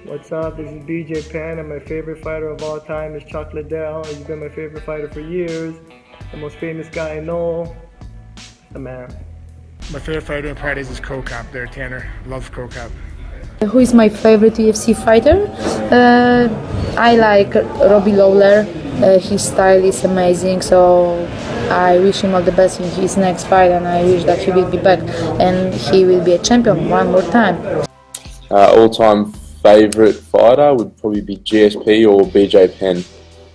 What's up? This is BJ Penn, and my favorite fighter of all time is Chuck Liddell. He's been my favorite fighter for years. The most famous guy I know. The man. My favorite fighter in Paradise is Crocop there, Tanner. Love Crocop. Who is my favorite UFC fighter? I like Robbie Lawler. His style is amazing, so I wish him all the best in his next fight, and I wish that he will be back and he will be a champion one more time. All-time favourite fighter would probably be GSP or BJ Penn.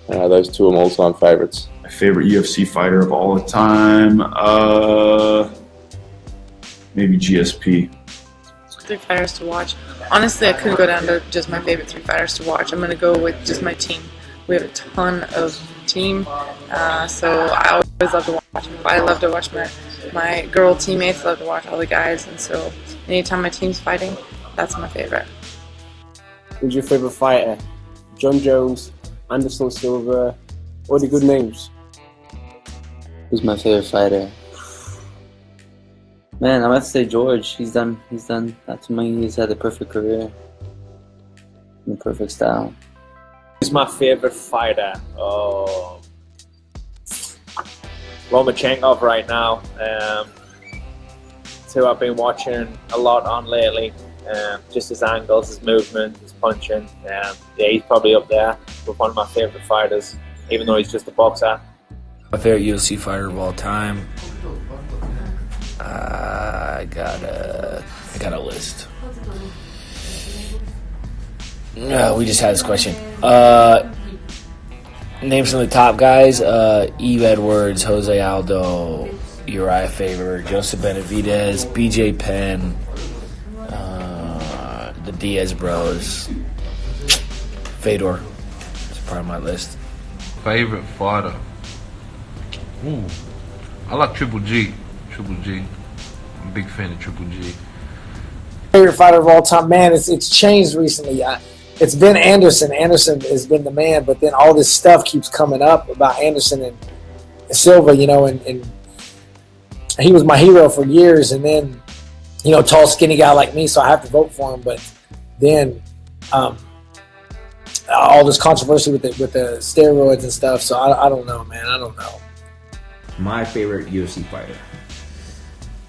Those two are my all-time favourites. My favorite UFC fighter of all the time, maybe GSP. 3 fighters to watch. Honestly, I couldn't go down to just my favorite 3 fighters to watch. I'm going to go with just my team. We have a ton of team, so I always love to watch them. I love to watch my girl teammates, love to watch all the guys, and so anytime my team's fighting, that's my favorite. Who's your favorite fighter? John Jones, Anderson Silva, all the good names. Who's my favorite fighter? Man, I must say George. He's done that to me. He's had the perfect career, the perfect style. Who's my favorite fighter? Lomachenko right now. Who I've been watching a lot on lately. Just his angles, his movement, his punching. Yeah, he's probably up there with one of my favorite fighters, even though he's just a boxer. My favorite UFC fighter of all time. I got a list. No, we just had this question. Name some of the top guys: Eve Edwards, Jose Aldo, Uriah Faber, Joseph Benavidez, BJ Penn, the Diaz Bros, Fedor. That's part of my list. Favorite fighter? Ooh, I like Triple G. Triple G. I'm a big fan of Triple G. Favorite fighter of all time, man. It's changed recently. It's been Anderson. Anderson has been the man, but then all this stuff keeps coming up about Anderson and Silva, and he was my hero for years, and then, tall, skinny guy like me, so I have to vote for him. But then all this controversy with the steroids and stuff, so I don't know, man. I don't know. My favorite UFC fighter.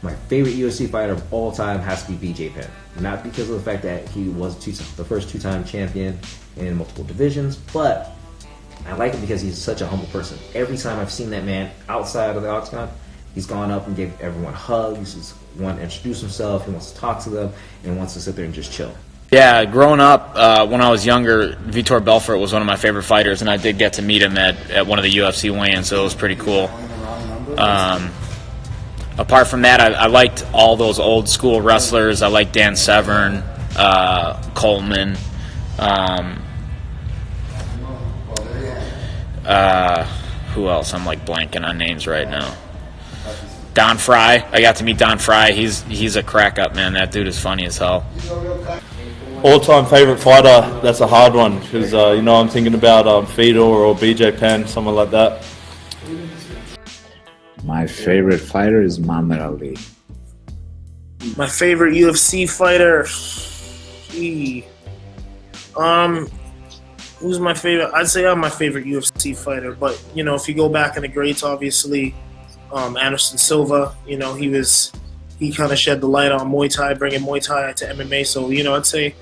My favorite UFC fighter of all time has to be BJ Penn. Not because of the fact that he was the first 2-time champion in multiple divisions, but I like it because he's such a humble person. Every time I've seen that man outside of the octagon, he's gone up and gave everyone hugs. He's wanted to introduce himself. He wants to talk to them and wants to sit there and just chill. Yeah, growing up, when I was younger, Vitor Belfort was one of my favorite fighters, and I did get to meet him at one of the UFC weigh-ins, so it was pretty cool. Apart from that, I liked all those old school wrestlers. I liked Dan Severn, Coleman. Who else? I'm blanking on names right now. Don Fry. I got to meet Don Fry. He's a crack up, man. That dude is funny as hell. All-time favorite fighter. That's a hard one because I'm thinking about Fedor or BJ Penn, someone like that. My favorite fighter is Muhammad Ali. My favorite UFC fighter? Who's my favorite? I'd say I'm my favorite UFC fighter, but if you go back in the greats, obviously, Anderson Silva. He kind of shed the light on Muay Thai, bringing Muay Thai to MMA. So I'd say,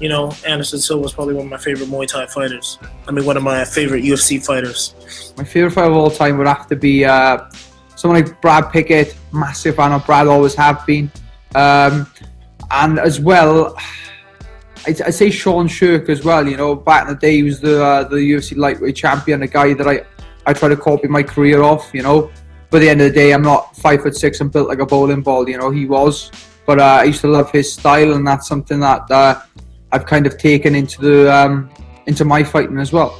Anderson Silva is probably one of my favorite Muay Thai fighters. One of my favorite UFC fighters. My favorite fighter of all time would have to be someone like Brad Pickett. Massive fan of Brad, always have been. And as well, I'd say Sean Shirk as well. Back in the day, he was the UFC lightweight champion, a guy that I try to copy my career off. But at the end of the day, I'm not 5'6" and built like a bowling ball. He was. But I used to love his style, and that's something that I've kind of taken into my fighting as well.